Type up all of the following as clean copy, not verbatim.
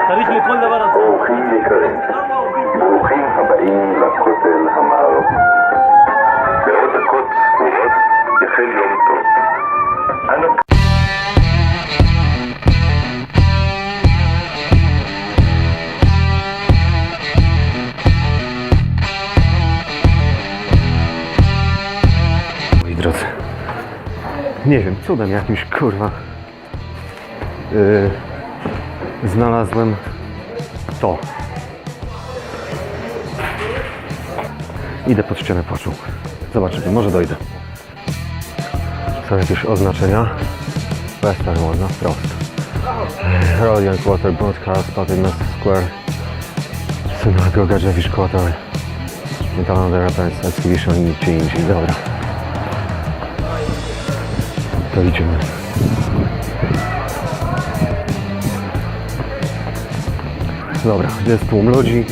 צריך לכל דבר עצור. אורחים יקרים, ברוכים הבאים לכותל המערבי. בעוד דקות ספורות יחל יום טוב. אנא Moi drodzy, nie wiem, cudem jakimś, kurwa, znalazłem to. Idę pod ścianę płaczu. Zobaczymy, może dojdę. Są jakieś oznaczenia. Western Wall, na wprost. Radiant Quarter, Broadcast, Spotted Mass Square, Synagoga, Jewish Quarter, Calendar Events, Exhibition i gdzie indziej. Dobra. To idziemy. Dobra, jest tłum ludzi.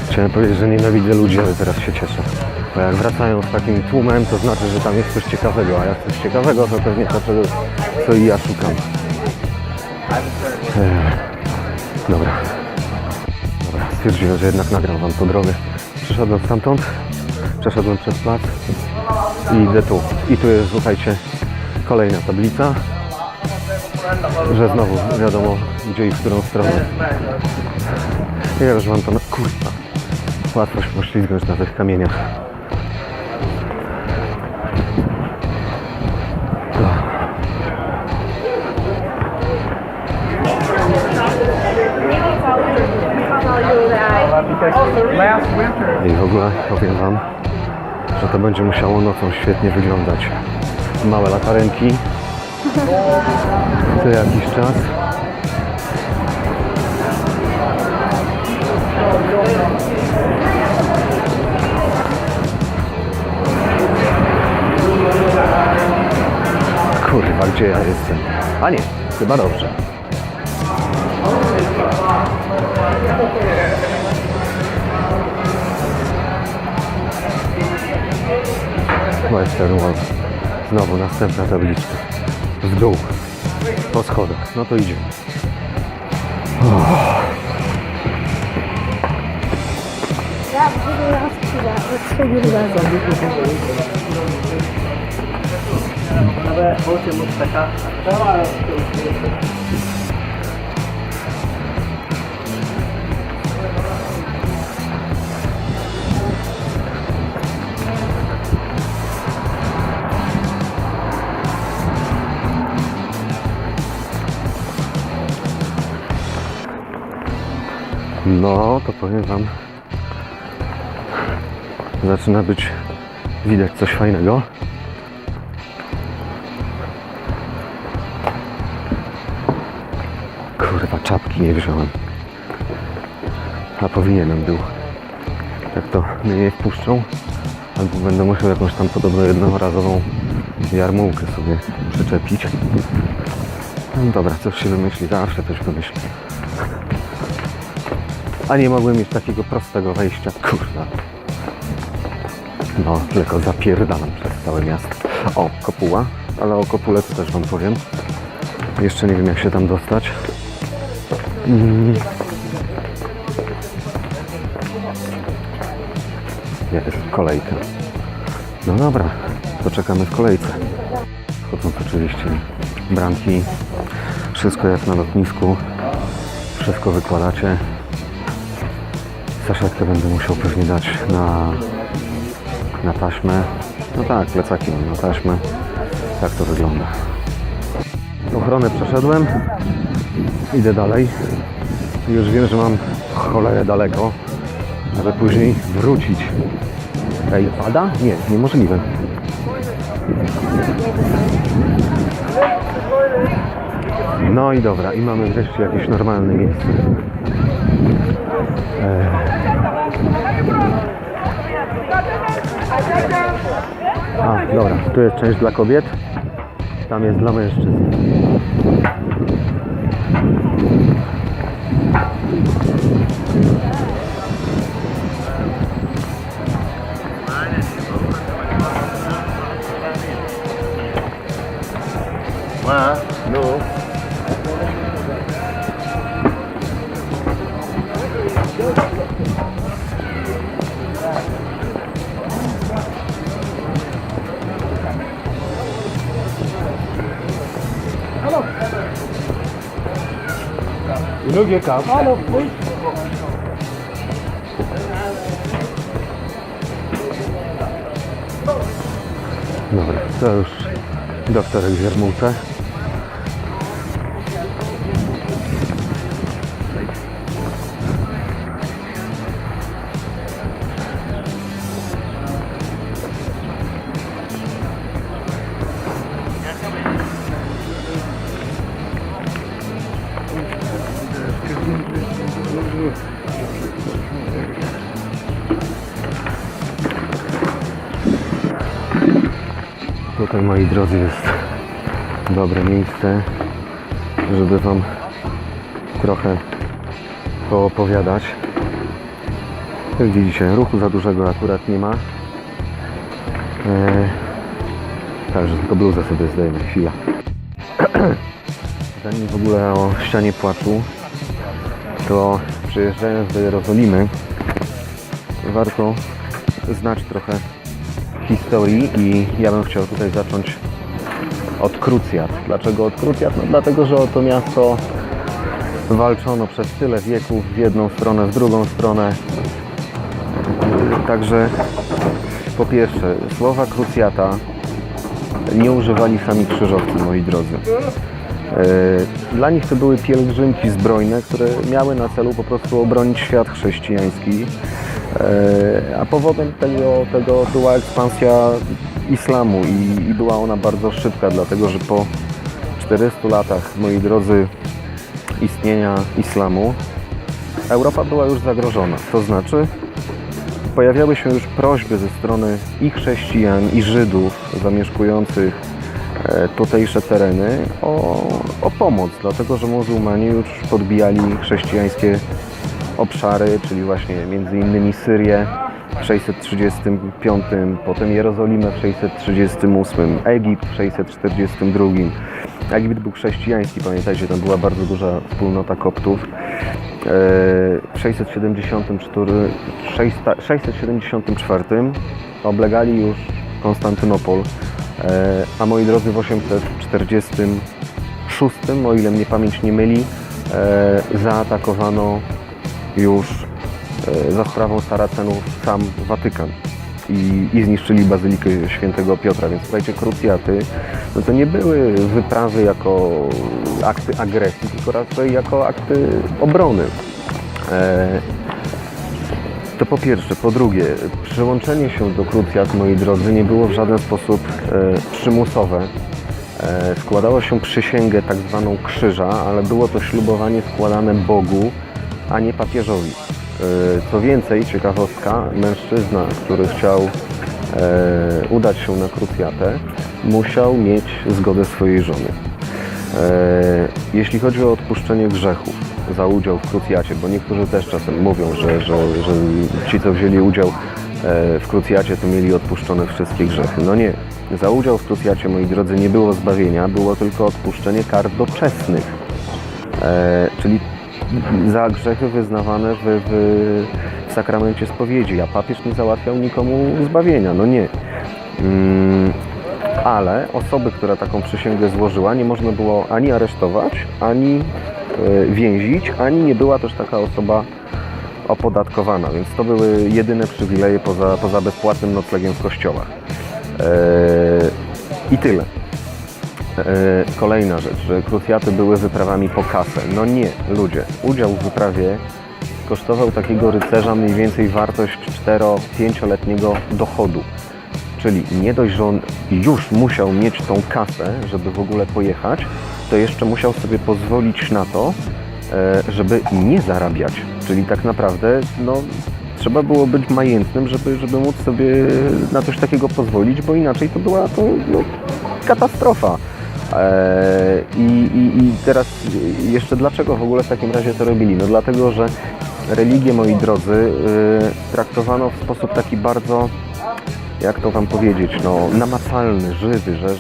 Chciałem powiedzieć, że nienawidzę ludzi, ale teraz się cieszę. Bo jak wracają z takim tłumem, to znaczy, że tam jest coś ciekawego, a jak coś ciekawego, to pewnie to, co i ja szukam. Dobra. Dobra, stwierdziłem, że jednak nagram wam tą drogę. Przeszedłem stamtąd, przeszedłem przez plac i idę tu. I tu jest, słuchajcie, kolejna tablica, że znowu wiadomo, gdzie i w którą stronę. Ja już wam to na... Kurwa. Łatwo się poślizgnąć na tych kamieniach. I w ogóle powiem wam, że to będzie musiało nocą świetnie wyglądać. Małe latarenki. Co jakiś czas. Kurwa, gdzie ja jestem? A nie, chyba dobrze. Western Wall. Znowu następna tabliczka. W dół. Po schodach. No to idziemy. No, to powiem wam, zaczyna być widać coś fajnego. Kurwa, czapki nie wziąłem. A powinienem był. Tak to mnie nie wpuszczą. Albo będę musiał jakąś tam podobno jednorazową jarmułkę sobie przyczepić. No dobra, coś się wymyśli, zawsze coś wymyśli. A nie mogłem mieć takiego prostego wejścia, kurwa. No, tylko zapierdalam przez całe miasto. O, kopuła, ale o kopule to też wam powiem. Jeszcze nie wiem, jak się tam dostać. Jest kolejka. No dobra, to czekamy w kolejce. Wchodząc oczywiście bramki. Wszystko jak na lotnisku. Wszystko wykładacie. Saszetkę będę musiał pewnie dać na taśmę. No tak, plecaki mam na taśmę. Tak to wygląda. Ochronę przeszedłem. Idę dalej. Już wiem, że mam cholerę daleko, aby później wrócić. Ej, pada? Nie, niemożliwe. No i dobra, i mamy wreszcie jakieś normalne miejsce. A, dobra, tu jest część dla kobiet, tam jest dla mężczyzn. מה? נו. Lubię kawę. Halo, pójdź. Dobra, to już doktorek w Jarmułce. Tutaj, moi drodzy, jest dobre miejsce, żeby Wam trochę poopowiadać. Jak widzicie, ruchu za dużego akurat nie ma. Także tylko bluzę sobie zdejmę, chwila. Zanim w ogóle o ścianie płaczu, to przyjeżdżając do Jerozolimy warto znać trochę historii i ja bym chciał tutaj zacząć od krucjat. Dlaczego od krucjat? No dlatego, że o to miasto walczono przez tyle wieków w jedną stronę, w drugą stronę. Także po pierwsze, słowa krucjata nie używali sami krzyżowcy, moi drodzy. Dla nich to były pielgrzymki zbrojne, które miały na celu po prostu obronić świat chrześcijański. A powodem tego była ekspansja islamu i była ona bardzo szybka, dlatego że po 400 latach, moi drodzy, istnienia islamu Europa była już zagrożona. To znaczy pojawiały się już prośby ze strony i chrześcijan, i Żydów zamieszkujących tutejsze tereny o pomoc, dlatego że muzułmanie już podbijali chrześcijańskie obszary, czyli właśnie między innymi Syrię w 635, potem Jerozolimę w 638, Egipt w 642. Egipt był chrześcijański, pamiętajcie, tam była bardzo duża wspólnota koptów. W 674 oblegali już Konstantynopol, a moi drodzy w 846, o ile mnie pamięć nie myli, zaatakowano już za sprawą Saracenów sam Watykan i zniszczyli Bazylikę Świętego Piotra, więc słuchajcie, krucjaty no to nie były wyprawy jako akty agresji, tylko raczej jako akty obrony. To po pierwsze. Po drugie, przyłączenie się do krucjat, moi drodzy, nie było w żaden sposób przymusowe. Składało się przysięgę tak zwaną krzyża, ale było to ślubowanie składane Bogu, a nie papieżowi. Co więcej, ciekawostka, mężczyzna, który chciał udać się na krucjatę, musiał mieć zgodę swojej żony. Jeśli chodzi o odpuszczenie grzechów za udział w krucjacie, bo niektórzy też czasem mówią, że ci, co wzięli udział w krucjacie, to mieli odpuszczone wszystkie grzechy. No nie. Za udział w krucjacie, moi drodzy, nie było zbawienia, było tylko odpuszczenie kar doczesnych. Czyli za grzechy wyznawane w sakramencie spowiedzi, a papież nie załatwiał nikomu zbawienia. No nie. Ale osoby, która taką przysięgę złożyła, nie można było ani aresztować, ani więzić, ani nie była też taka osoba opodatkowana, więc to były jedyne przywileje poza bezpłatnym noclegiem w kościołach. I tyle. Kolejna rzecz, że krucjaty były wyprawami po kasę. No nie, ludzie. Udział w wyprawie kosztował takiego rycerza mniej więcej wartość 4-5-letniego dochodu. Czyli nie dość, że on już musiał mieć tą kasę, żeby w ogóle pojechać, to jeszcze musiał sobie pozwolić na to, żeby nie zarabiać. Czyli tak naprawdę no, trzeba było być majętnym, żeby móc sobie na coś takiego pozwolić, bo inaczej to była to katastrofa. I teraz jeszcze dlaczego w ogóle w takim razie to robili? No dlatego, że religię, moi drodzy, traktowano w sposób taki bardzo, jak to wam powiedzieć, no namacalny, żywy, że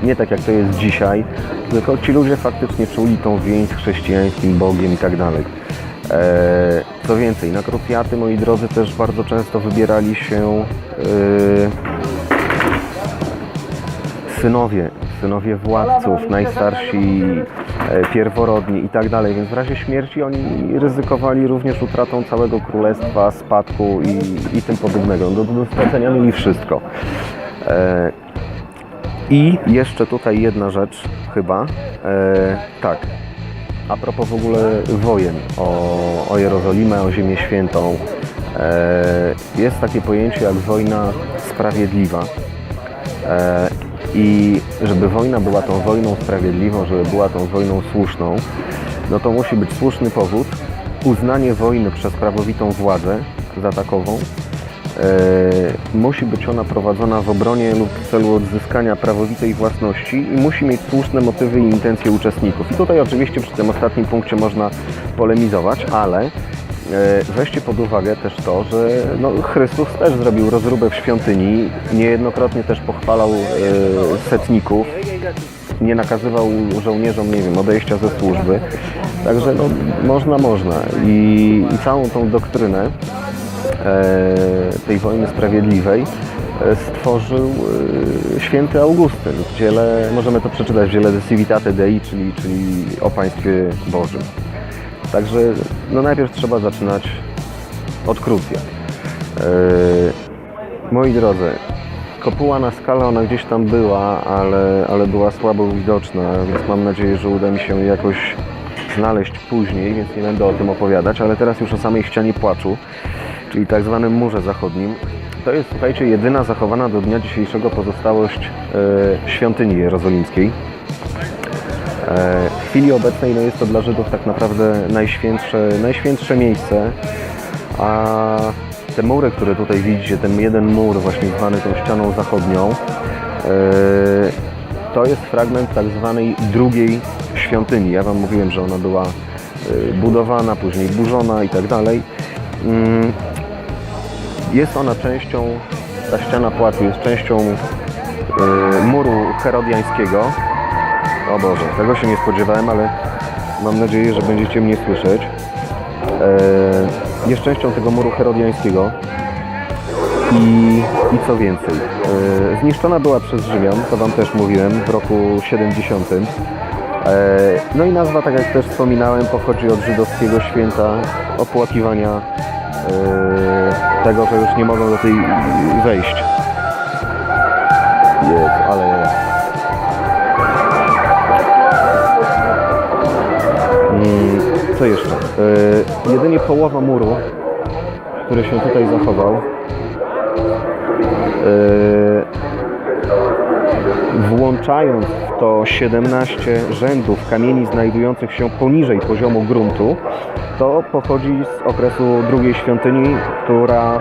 nie tak jak to jest dzisiaj, tylko ci ludzie faktycznie czuli tą więź z chrześcijańskim Bogiem i tak dalej. Co więcej, na krucjaty, moi drodzy, też bardzo często wybierali się synowie synowie władców, najstarsi, pierworodni i tak dalej, więc w razie śmierci oni ryzykowali również utratą całego królestwa, spadku i tym podobnego. Do stracenia mieli wszystko. I jeszcze tutaj jedna rzecz chyba, tak, a propos w ogóle wojen o Jerozolimę, o Ziemię Świętą, jest takie pojęcie jak wojna sprawiedliwa. I żeby wojna była tą wojną sprawiedliwą, żeby była tą wojną słuszną, no to musi być słuszny powód, uznanie wojny przez prawowitą władzę za takową. Musi być ona prowadzona w obronie lub w celu odzyskania prawowitej własności i musi mieć słuszne motywy i intencje uczestników. I tutaj oczywiście przy tym ostatnim punkcie można polemizować, ale weźcie pod uwagę też to, że Chrystus też zrobił rozróbę w świątyni, niejednokrotnie też pochwalał setników, nie nakazywał żołnierzom, nie wiem, odejścia ze służby. Także można. I całą tą doktrynę tej wojny sprawiedliwej stworzył święty Augustyn. W dziele, możemy to przeczytać w dziele De Civitate Dei, czyli o Państwie Bożym. Także najpierw trzeba zaczynać od Crucia. Moi drodzy, kopuła na skalę ona gdzieś tam była, ale była słabo widoczna, więc mam nadzieję, że uda mi się jakoś znaleźć później, więc nie będę o tym opowiadać, ale teraz już o samej ścianie płaczu, czyli tak zwanym murze zachodnim. To jest, słuchajcie, jedyna zachowana do dnia dzisiejszego pozostałość świątyni jerozolimskiej. W chwili obecnej jest to dla Żydów tak naprawdę najświętsze miejsce, a te mury, które tutaj widzicie, ten jeden mur właśnie zwany tą ścianą zachodnią, to jest fragment tak zwanej drugiej świątyni. Ja Wam mówiłem, że ona była budowana, później burzona i tak dalej. Jest ona częścią, ta ściana płaczu jest częścią muru herodiańskiego. O Boże, tego się nie spodziewałem, ale mam nadzieję, że będziecie mnie słyszeć. Jest częścią tego muru herodiańskiego i co więcej, zniszczona była przez Rzymian, to Wam też mówiłem, w roku 70. No i nazwa, tak jak też wspominałem, pochodzi od żydowskiego święta opłakiwania tego, że już nie mogą do tej wejść. Jest, ale... Co jeszcze? Jedynie połowa muru, który się tutaj zachował, włączając w to 17 rzędów kamieni znajdujących się poniżej poziomu gruntu, to pochodzi z okresu drugiej świątyni, która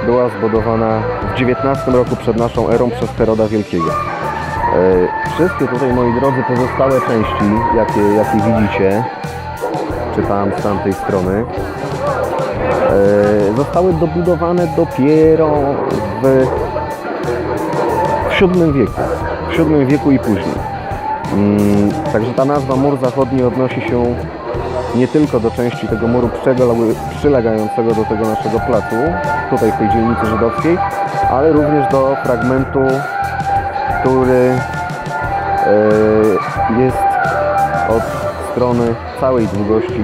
była zbudowana w XIX roku przed naszą erą przez Heroda Wielkiego. Wszystkie tutaj, moi drodzy, pozostałe części, jakie widzicie, czy tam z tamtej strony, zostały dobudowane dopiero w VII wieku. W VII wieku i później. Także ta nazwa mur zachodni odnosi się nie tylko do części tego muru przylegającego do tego naszego placu, tutaj w tej dzielnicy żydowskiej, ale również do fragmentu, który jest od strony całej długości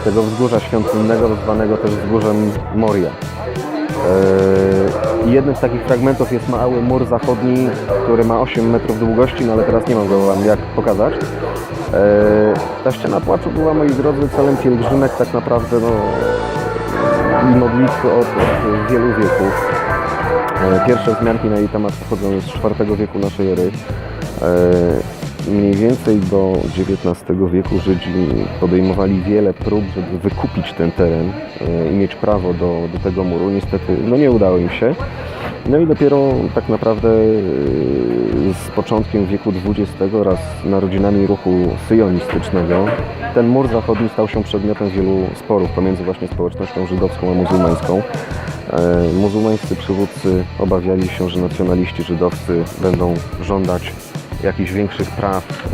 tego wzgórza świątynnego, zwanego też wzgórzem Moria. Jednym z takich fragmentów jest mały mur zachodni, który ma 8 metrów długości, no ale teraz nie mam go Wam jak pokazać. Ta ściana płaczu była, moi drodzy, celem pielgrzymek tak naprawdę i modlitwy od wielu wieków. Pierwsze wzmianki na jej temat pochodzą z IV wieku naszej ery. Mniej więcej do XIX wieku Żydzi podejmowali wiele prób, żeby wykupić ten teren i mieć prawo do tego muru. Niestety nie udało im się. No i dopiero tak naprawdę z początkiem wieku XX oraz narodzinami ruchu syjonistycznego ten mur zachodni stał się przedmiotem wielu sporów pomiędzy właśnie społecznością żydowską a muzułmańską. Muzułmańscy przywódcy obawiali się, że nacjonaliści żydowscy będą żądać jakichś większych praw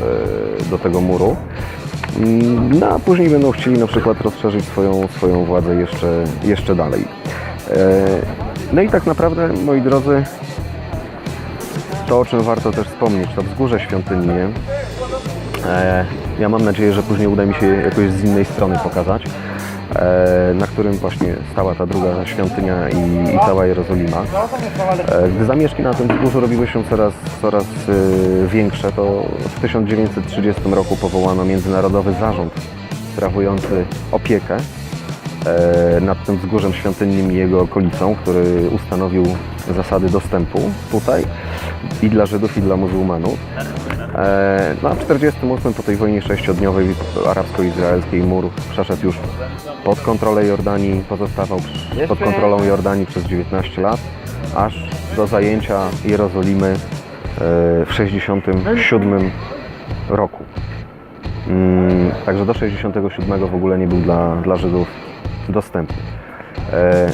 do tego muru, no a później będą chcieli na przykład rozszerzyć swoją władzę jeszcze dalej. No i tak naprawdę, moi drodzy, To, o czym warto też wspomnieć, to wzgórze świątynnie. Ja mam nadzieję, że później uda mi się jakoś z innej strony pokazać, na którym właśnie stała ta druga świątynia i cała Jerozolima. Gdy zamieszki na tym wzgórzu robiły się coraz większe, to w 1930 roku powołano Międzynarodowy Zarząd sprawujący opiekę nad tym wzgórzem świątynnym i jego okolicą, który ustanowił zasady dostępu tutaj i dla Żydów, i dla muzułmanów. No, a w 1948 po tej wojnie 6-dniowej arabsko-izraelskiej mur przeszedł już pod kontrolę Jordanii, pozostawał pod kontrolą Jordanii przez 19 lat, aż do zajęcia Jerozolimy w 1967 roku. Także do 1967 w ogóle nie był dla Żydów dostępny.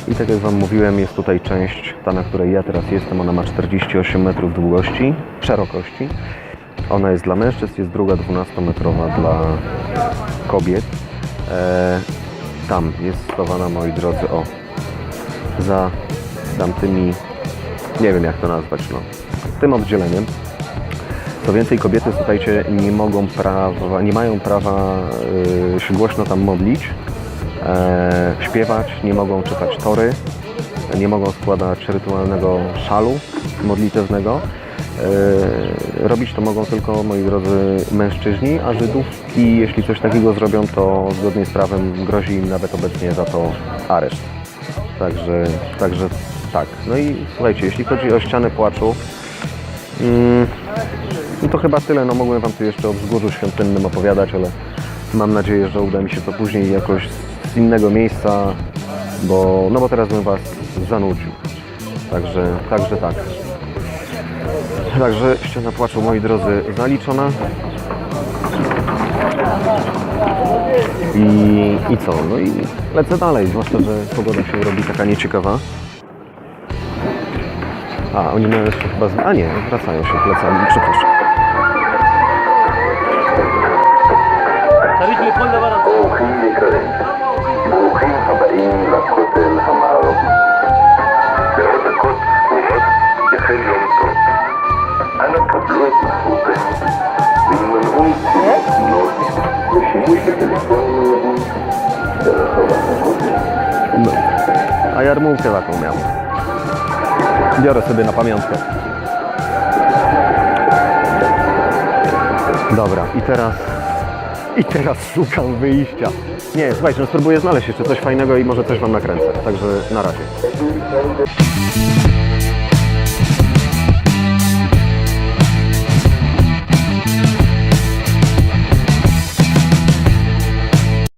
I tak jak Wam mówiłem, jest tutaj część, ta na której ja teraz jestem, ona ma 48 metrów długości, szerokości. Ona jest dla mężczyzn, jest druga 12-metrowa dla kobiet. Tam jest schowana, moi drodzy, za tamtymi, nie wiem jak to nazwać, tym oddzieleniem. Co więcej, kobiety, słuchajcie, nie mają prawa się głośno tam modlić, śpiewać, nie mogą czytać tory, nie mogą składać rytualnego szalu modlitewnego. Robić to mogą tylko, moi drodzy, mężczyźni, a Żydówki, jeśli coś takiego zrobią, to zgodnie z prawem grozi im nawet obecnie za to areszt. Także tak. No i słuchajcie, jeśli chodzi o ścianę płaczu, no to chyba tyle. No mogłem Wam tu jeszcze o wzgórzu świątynnym opowiadać, ale mam nadzieję, że uda mi się to później jakoś z innego miejsca, bo teraz bym Was zanudził. Także tak. Także ściana płaczu, moi drodzy, zaliczona. I co? No i lecę dalej, zwłaszcza, że pogoda się robi taka nieciekawa. A, oni mają jeszcze chyba... A nie, wracają się plecami, przepraszam. אורחים יקרים, ברוכים הבאים לכותל המערבי. בעוד דקות ספורות יחל יום טוב. אנא קבלו את נוכחותכם והימנעו מצילום תמונות ושימוש בטלפונים ניידים ברחבת הכותל. No. A jarmułkę taką miałem. Biorę sobie na pamiątkę. Dobra, i teraz szukam wyjścia. Nie, słuchajcie, no spróbuję znaleźć jeszcze coś fajnego i może coś Wam nakręcę. Także na razie.